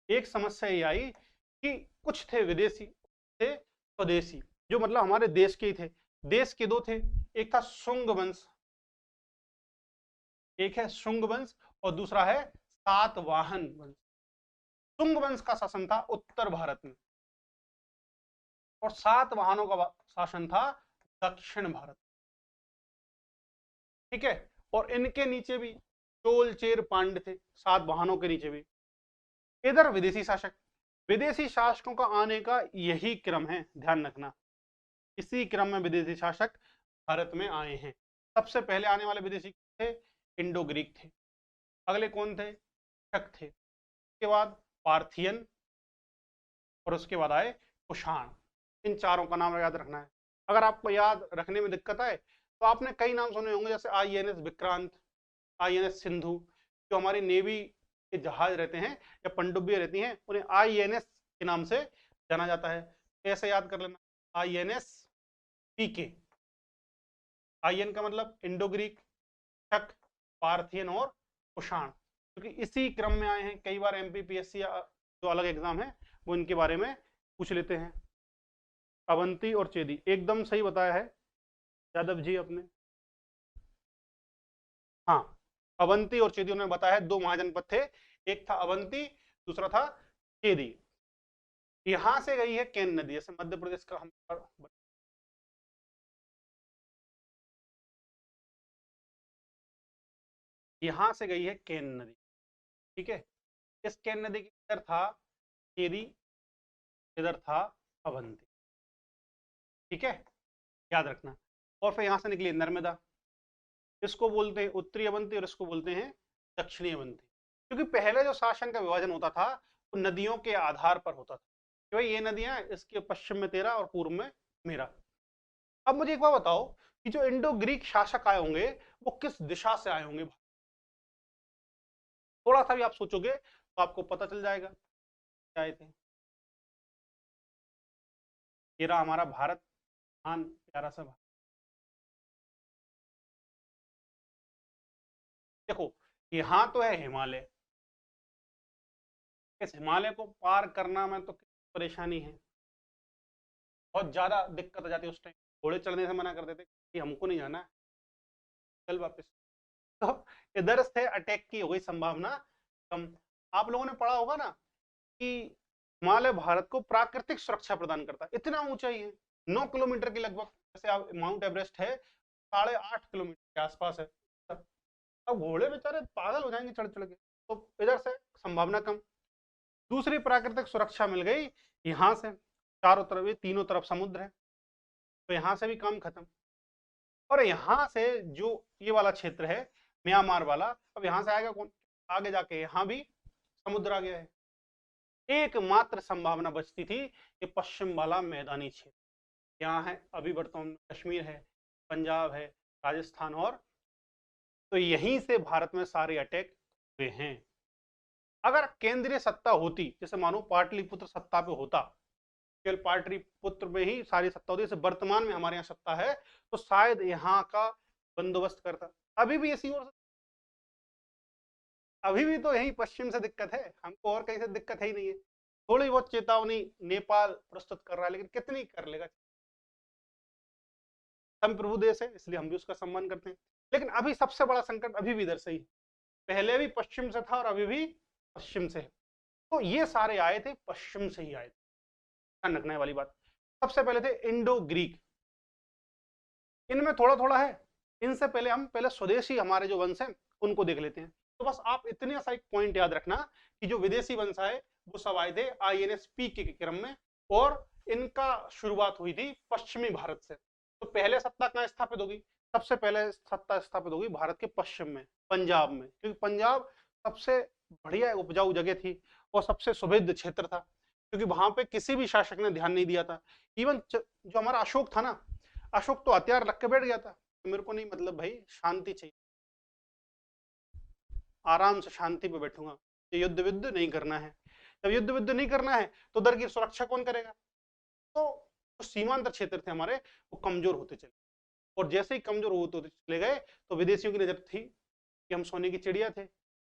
एक समस्या ये आई कि कुछ थे विदेशी, थे स्वदेशी, जो मतलब हमारे देश के ही थे। देश के 2 थे, एक था शुंग वंश, एक है शुंग वंश और दूसरा है सातवाहन वंश। शुंग वंश का शासन था उत्तर भारत में, और सातवाहनों का शासन था दक्षिण भारत, ठीक है। और इनके नीचे भी चोल चेर पांड्य थे, सातवाहनों के नीचे भी। इधर विदेशी शासक, विदेशी शासकों का आने का यही क्रम है, ध्यान रखना, इसी क्रम में विदेशी शासक भारत में आए हैं। सबसे पहले आने वाले विदेशी थे इंडो ग्रीक थे, अगले कौन थे, शक थे, उसके बाद पार्थियन, और उसके बाद आए कुषाण। इन चारों का नाम याद रखना है। अगर आपको याद रखने में दिक्कत आए तो आपने कई नाम सुने होंगे, जैसे INS विक्रांत, INS सिंधु, जो हमारी नेवी के जहाज रहते हैं या पनडुब्बियां रहती हैं, उन्हें INS के नाम से जाना जाता है। कैसे याद कर लेना, INS PK, IN का मतलब इंडो ग्रीक, शक, पार्थियन और कुषाण, क्योंकि इसी क्रम में आए हैं। कई बार MPPSC या जो अलग एग्जाम है वो इनके बारे में पूछ लेते हैं। अवंती और चेदी, एकदम सही बताया है यादव जी आपने। हाँ, अवंती और चेदी उन्होंने बताया है, दो महाजनपद थे, एक था अवंती, दूसरा था चेदी। यहां से गई है केन नदी, जैसे मध्य प्रदेश का हम यहां से गई है केन नदी, ठीक है। इस केन नदी के इधर था चेदी, इधर था अवंती, ठीक है, याद रखना। और फिर यहां से निकली नर्मदा, इसको बोलते हैं उत्तरी अवंती और इसको बोलते हैं दक्षिणी अवंती। क्योंकि पहले जो शासन का विभाजन होता था वो नदियों के आधार पर होता था कि भाई ये नदियां, इसके पश्चिम में तेरा और पूर्व में मेरा। अब मुझे एक बात बताओ कि जो इंडो ग्रीक शासक आए होंगे वो किस दिशा से आए होंगे, थोड़ा सा भी आप सोचोगे तो आपको पता चल जाएगा क्या आए थे। ये रहा हमारा भारत, महान प्यारा सा भारत। देखो यहां तो है हिमालय, इस हिमालय को पार करना में तो परेशानी है, बहुत ज्यादा दिक्कत आ जाती है। उस टाइम घोड़े चढ़ने से मना कर देते कि हमको नहीं जाना, चल वापस। तो इधर से अटैक की हो गई संभावना कम। आप लोगों ने पढ़ा होगा ना कि हिमालय भारत को प्राकृतिक सुरक्षा प्रदान करता है, इतना ऊंचाई है 9 किलोमीटर की लगभग, जैसे आप माउंट एवरेस्ट है 8.5 किलोमीटर के आसपास है। अब घोड़े बेचारे पागल हो जाएंगे चढ़ चढ़ के, तो इधर से संभावना कम। दूसरी प्राकृतिक सुरक्षा मिल गई यहां से, चारों तरफ ये तीनों तरफ समुद्र है, तो यहां से भी काम खत्म। और यहां से जो ये वाला क्षेत्र है म्यांमार वाला, अब यहां से आएगा कौन, आगे जाके यहां भी समुद्र आ गया है। एकमात्र संभावना बचती थी कि पश्चिम वाला मैदानी क्षेत्र यहाँ है, अभी वर्तमान कश्मीर है, पंजाब है, राजस्थान, और तो यहीं से भारत में सारे अटैक हुए हैं। अगर केंद्रीय सत्ता होती, जैसे मानो पाटलिपुत्र सत्ता पे होता, केवल पाटलिपुत्र में ही सारी सत्ता होती, जैसे वर्तमान में हमारे यहाँ सत्ता है, तो शायद यहाँ का बंदोबस्त करता। अभी भी इसी ओर, अभी भी तो यही पश्चिम से दिक्कत है, हमको और कहीं से दिक्कत है ही नहीं है। थोड़ी बहुत चेतावनी नेपाल प्रस्तुत कर रहा है, लेकिन कितनी कर लेगा, संप्रभु देश है इसलिए हम भी उसका सम्मान करते हैं। लेकिन अभी सबसे बड़ा संकट अभी भी इधर से ही, पहले भी पश्चिम से था और अभी भी पश्चिम से है। तो ये सारे आए थे पश्चिम से ही आए थे, ध्यान रखने वाली बात। सबसे पहले थे इंडो ग्रीक, इनमें थोड़ा थोड़ा है, इनसे पहले हम पहले स्वदेशी हमारे जो वंश हैं उनको देख लेते हैं। तो बस आप इतने सा एक पॉइंट याद रखना कि जो विदेशी वंश आए वो सब आए थे INS PK के क्रम में, और इनका शुरुआत हुई थी पश्चिमी भारत से। तो पहले सत्ता कहाँ स्थापित होगी, सबसे पहले सत्ता स्थापित होगी भारत के पश्चिम में, पंजाब में, क्योंकि पंजाब सबसे बढ़िया उपजाऊ जगह थी और सबसे समृद्ध क्षेत्र था, क्योंकि वहां पे किसी भी शासक ने ध्यान नहीं दिया था। इवन जो हमारा अशोक था ना, अशोक तो हथियार रख के बैठ गया था, मेरे को नहीं मतलब भाई शांति चाहिए, आराम से शांति पे बैठूंगा, ये युद्ध विद्ध नहीं करना है। जब युद्ध विद्ध नहीं करना है तो उधर की सुरक्षा कौन करेगा। तो सीमांत क्षेत्र थे हमारे, वो कमजोर होते चले, और जैसे ही कमजोर होते होते चले गए तो विदेशियों की नजर थी कि हम सोने की चिड़िया थे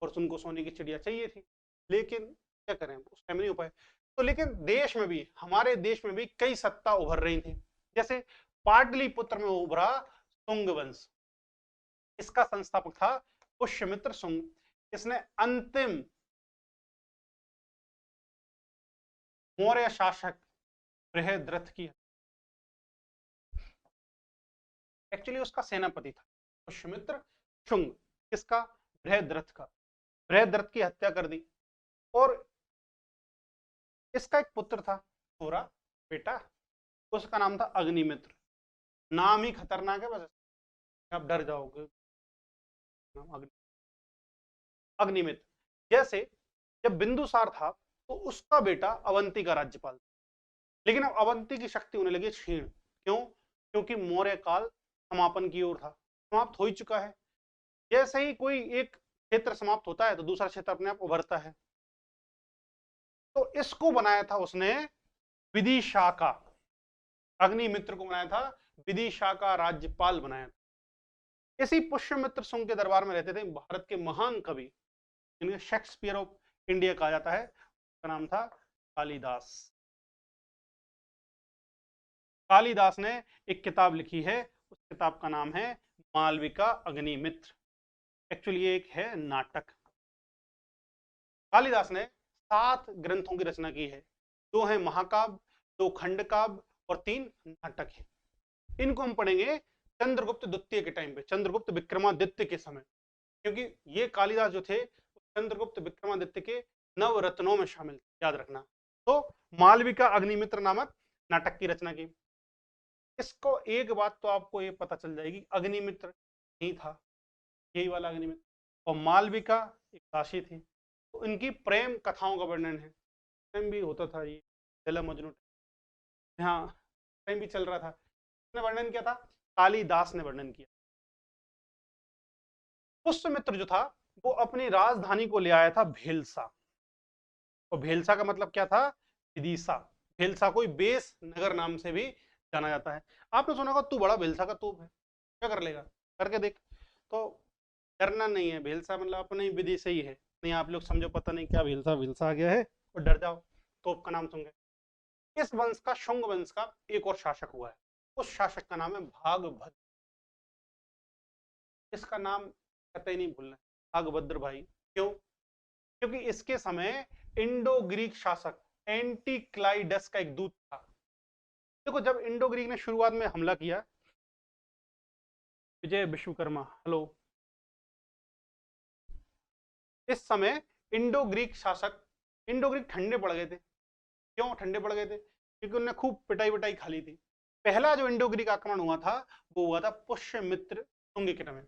और उनको सोने की चिड़िया चाहिए थी, लेकिन क्या करें उस टाइम नहीं हो पाए। तो लेकिन देश में भी, हमारे देश में भी कई सत्ता उभर रही थी, जैसे पाटलिपुत्र में उभरा सुंग वंश, इसका संस्थापक था पुष्यमित्र सुंग। इसने अंतिम मौर्य शासक बृहद्रथ की, एक्चुअली उसका सेनापति था पुष्यमित्र शुंग, किसका, बृहद्रथ का। बृहद्रथ की हत्या कर दी, और इसका एक पुत्र था पूरा बेटा, उसका नाम था अग्निमित्र। नाम ही खतरनाक है, बस आप डर जाओगे। अग्निमित्र, जैसे जब बिंदुसार था तो उसका बेटा अवंती का राज्यपाल, लेकिन अब अवंती की शक्ति होने लगी क्षीण, क्यों, क्योंकि मौर्य काल समापन की ओर था, समाप्त हो ही चुका है। जैसे ही कोई एक क्षेत्र समाप्त होता है तो दूसरा क्षेत्र अपने आप उभरता है। तो इसको बनाया था उसने विदिशा का, अग्निमित्र को बनाया था विदिशा का राज्यपाल बनाया था। इसी पुष्यमित्र सुंग के दरबार में रहते थे भारत के महान कवि, जिन्हें शेक्सपियर ऑफ इंडिया कहा जाता है, उसका नाम था कालिदास। कालिदास ने एक किताब लिखी है, उस किताब का नाम है मालविका अग्निमित्र। एक्चुअली ये एक है नाटक। कालिदास ने 7 ग्रंथों की रचना की है, 2 हैं महाकाव्य, 2 खंड काव्य और 3 नाटक है। इनको हम पढ़ेंगे चंद्रगुप्त द्वितीय के टाइम पे, चंद्रगुप्त विक्रमादित्य के समय, क्योंकि ये कालिदास जो थे चंद्रगुप्त विक्रमादित्य के नवरत्नों में शामिल, याद रखना। तो मालविका अग्निमित्र नामक नाटक की रचना की। इसको एक बात तो आपको ये पता चल जाएगी, अग्निमित्र नहीं था, यही वाला अग्निमित्र, और मालविका एक दासी थी। तो इनकी प्रेम कथाओं का वर्णन है, प्रेम भी होता था, ये लैला मजनू, हाँ प्रेम भी चल रहा था। इसने वर्णन किया था, कालिदास ने वर्णन किया। पुष्यमित्र जो था वो अपनी राजधानी को ले आया था भेलसा, और भेलसा का मतलब क्या था, विदिशा। भेलसा कोई बेस नगर नाम से भी जाना जाता है। आपने सुना होगा तू बड़ा भेलसा का तोप है, क्या कर लेगा, करके देख। तो डरना नहीं है, भेलसा मतलब अपने ही विधि से ही है। नहीं आप लोग समझो पता नहीं क्या भेलसा भेलसा आ गया है और डर जाओ तोप का नाम सुन के। इस वंश का, शुंग वंश का एक और शासक हुआ है, उस शासक का नाम है भागभद्र। इसका नाम कतई नहीं भूलना, भागभद्र भाई। क्यों? क्योंकि इसके समय इंडो ग्रीक शासक एंटीक्लाइडस का एक दूत था। देखो जब इंडो ग्रीक ने शुरुआत में हमला किया, विजय विश्वकर्मा, हेलो, इस समय इंडो ग्रीक शासक, इंडो ग्रीक ठंडे पड़ गए थे। क्यों ठंडे पड़ गए थे? क्योंकि उन्होंने खूब पिटाई विटाई खा ली थी। पहला जो इंडो ग्रीक आक्रमण हुआ था वो हुआ था पुष्यमित्र शुंग के समय।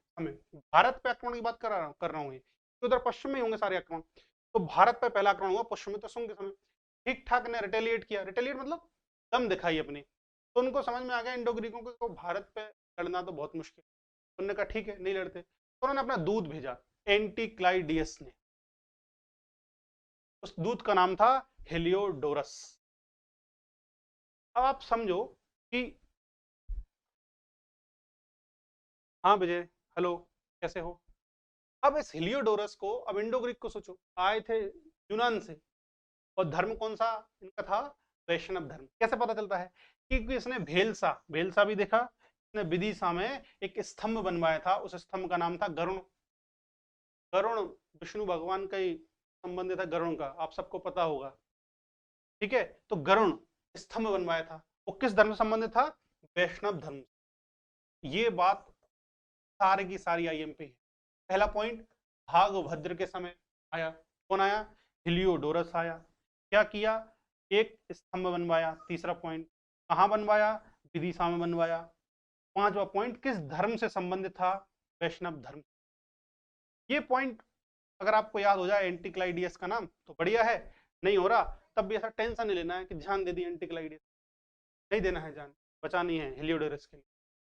भारत पे आक्रमण की बात कर रहा हूँ, तो उधर पश्चिम में होंगे सारे आक्रमण। तो भारत पे पहला आक्रमण हुआ पुष्यमित्र शुंग के समय। ठीक ठाक ने रिटेलिएट किया, रिटेलिएट मतलब दम दिखाई अपनी। तो उनको समझ में आ गया इंडो ग्रीकों को भारत पे लड़ना तो बहुत मुश्किल। उन्होंने कहा ठीक है नहीं लड़ते, तो उन्होंने अपना दूत भेजा एंटीक्लाइडियस ने। उस दूत का नाम था हेलियोडोरस। अब आप समझो कि, हाँ विजय हेलो, कैसे हो? अब इस हेलियोडोरस को, अब इंडो ग्रीक को सोचो, आए थे यूनान से, और धर्म कौन सा इनका था, वैष्णव धर्म। कैसे पता चलता है? क्योंकि इसने भेलसा, भेलसा भी देखा, इसने विदिशा में एक स्तंभ बनवाया था, उस स्तंभ का नाम था गरुण। गरुण विष्णु भगवान का ही संबंधित है, गरुण का आप सबको पता होगा, ठीक है। तो गरुण स्तंभ बनवाया था, वो किस धर्म से संबंधित था, वैष्णव धर्म। ये बात सारी की सारी आईएमपी है। पहला पॉइंट, भागभद्र के समय आया, कौन आया, हिलियोडोरस आया। क्या किया, एक स्तंभ बनवाया। तीसरा पॉइंट, कहां बनवाया, विदिशा में बनवाया। पांचवा पॉइंट, किस धर्म से संबंधित था, वैष्णव धर्म। ये पॉइंट अगर आपको याद हो जाए एंटीक्लाइडियस का नाम तो बढ़िया है, नहीं हो रहा तब भी ऐसा टेंशन नहीं लेना है कि ध्यान दे दी एंटीक्लाइडियस, नहीं देना है जान, बचानी है हेलियोडोरस के लिए।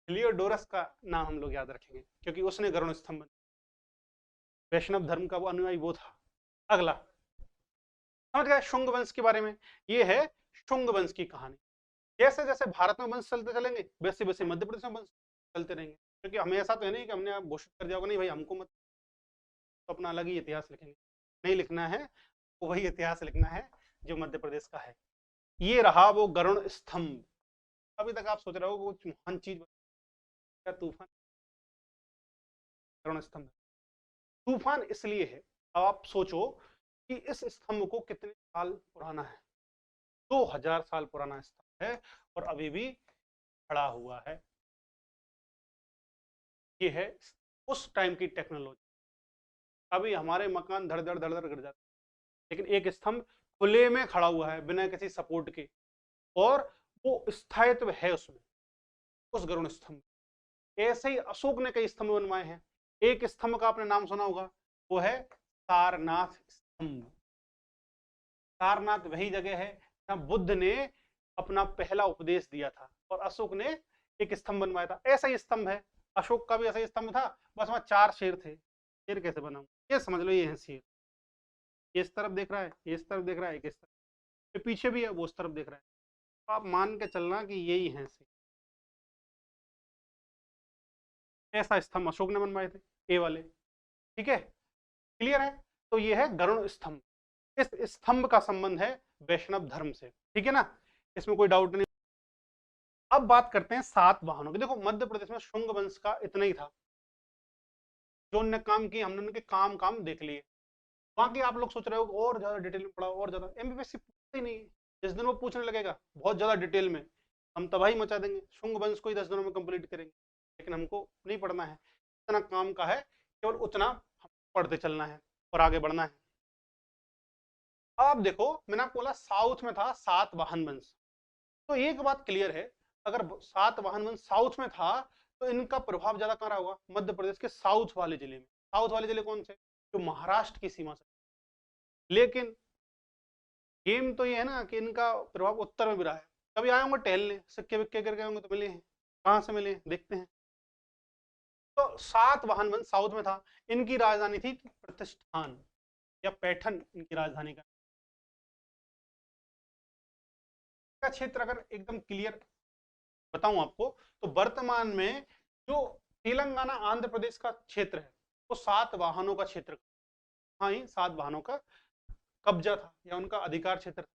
हेलियोडोरस का नाम हम लोग याद रखेंगे क्योंकि उसने गरुड़ स्तंभ, वैष्णव धर्म का वो अनुयायी वो था। अगला समझ गए शुंग वंश के बारे में, ये है शुंग वंश की कहानी। जैसे जैसे भारत में वंश चलते चलेंगे वैसे वैसे मध्य प्रदेश में वंश चलते रहेंगे, क्योंकि हमें ऐसा तो है नहीं कि हमने आप घोषित कर दिया होगा नहीं भाई हमको मत, तो अपना अलग ही इतिहास लिखेंगे। नहीं लिखना है, वही इतिहास लिखना है जो मध्य प्रदेश का है। ये रहा वो गरुड़ स्तंभ। अभी तक आप सोच रहे हो वो महान चीज क्या, तूफान, गरुड़ स्तंभ। तूफान इसलिए है, अब आप सोचो कि इस स्तंभ को कितने साल पुराना है, 2000 साल पुराना स्तंभ है और अभी भी खड़ा हुआ है। ये है उस टाइम की टेक्नोलॉजी। अभी हमारे मकान धड़ धड़ धड़ धड़ गिर जाते, लेकिन एक स्तंभ खुले में खड़ा हुआ है बिना किसी सपोर्ट के, और वो स्थायित्व है उसमें, उस गरुड़ स्तंभ। ऐसे ही अशोक ने कई स्तंभ बनवाए हैं। एक स्तंभ का आपने नाम सुना होगा, वो है सारनाथ स्तंभ। सारनाथ वही जगह है जहां बुद्ध ने अपना पहला उपदेश दिया था और अशोक ने एक स्तंभ बनवाया था। ऐसा ही स्तंभ है, अशोक का भी ऐसा ही स्तंभ था, बस वहां 4 शेर थे। शेर कैसे बना, ये समझ लो, ये है शेर। ये इस तरफ देख रहा है, ये इस तरफ देख रहा है, इस तरफ, ये पीछे भी है, वो उस तरफ देख रहा है। तो आप मान के चलना कि यही है शेर। ऐसा स्तंभ अशोक ने बनवाए थे, ए वाले। ठीक है, क्लियर है। तो ये है गरुड़ स्तंभ। इस स्तंभ का संबंध है वैष्णव धर्म से, ठीक है ना, इसमें कोई डाउट नहीं। अब बात करते हैं 7 वाहनों की। देखो मध्य प्रदेश में शुंग वंश का इतना ही था जो उनने काम किए, हमने उनके काम देख लिए। बाकी आप लोग सोच रहे हो और ज्यादा डिटेल में पढ़ा, और ज्यादा, एमबीबीएस पूछता ही नहीं है। जिस दिन वो पूछने लगेगा बहुत ज्यादा डिटेल में, हम तबाही मचा देंगे। शुंग वंश को ही 10 दिनों में कंप्लीट करेंगे, लेकिन हमको नहीं पढ़ना है। इतना काम का है, केवल उतना हम पढ़ते चलना है और आगे बढ़ना है। अब देखो, मैंने आपको बोला साउथ में था 7 वाहन वंश। तो एक बात क्लियर है, अगर 7 वाहन वंश साउथ में था तो इनका प्रभाव ज्यादा कहाँ रहा होगा, मध्य प्रदेश के साउथ वाले जिले में। साउथ वाले जिले कौन से, जो महाराष्ट्र की सीमा से। लेकिन गेम तो ये है ना कि इनका प्रभाव उत्तर में भी रहा है। कभी आए होंगे टहलने, सिक्के विक्के करके होंगे तो मिले हैं, कहाँ से मिले हैं देखते हैं। तो 7 वाहन वंश साउथ में था। इनकी राजधानी थी प्रतिष्ठान या पैठन, इनकी राजधानी का क्षेत्र। अगर एकदम क्लियर बताऊं आपको, तो वर्तमान में जो तेलंगाना आंध्र प्रदेश का क्षेत्र है वो 7 वाहनों का क्षेत्र, हाँ ही 7 वाहनों का कब्जा था या उनका अधिकार क्षेत्र था।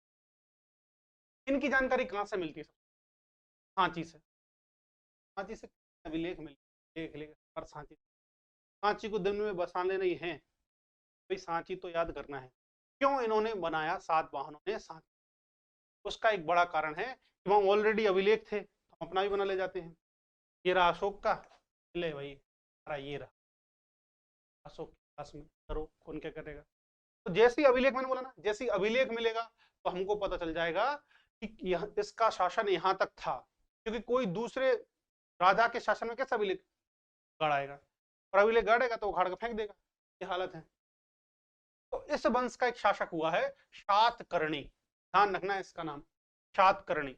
इनकी जानकारी कहां से मिलती है, सांची से। सांची से अभिलेख मिल, देख लेगा पर सांची, सांची को दिन में बसाने नहीं है भाई, सांची तो याद करना है। क्यों इन्होंने बनाया 7 वाहनों ने सांची, उसका एक बड़ा कारण है कि वहां ऑलरेडी अभिलेख थे, तो हम अपना भी बना ले जाते हैं। ये रहा अशोक का, ले भाई ये रहा अशोक के पास में, करो कौन क्या करेगा। तो जैसे ही अभिलेख, मैंने बोला ना, जैसे ही अभिलेख मिलेगा तो हमको पता चल जाएगा कि इसका शासन यहाँ तक था, क्योंकि कोई दूसरे राजा के शासन में कैसा अभिलेख गड़ाएगा, और अभिलेख गड़ेगा तो उखाड़ के फेंक देगा, ये हालत है। तो इस वंश का एक शासक हुआ है शातकर्णी, ध्यान रखना है इसका नाम, शातकर्णी।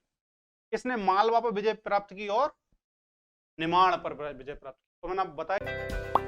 इसने मालवा पर विजय प्राप्त की और निमाड़ पर विजय प्राप्त की। तो मैंने आप बताया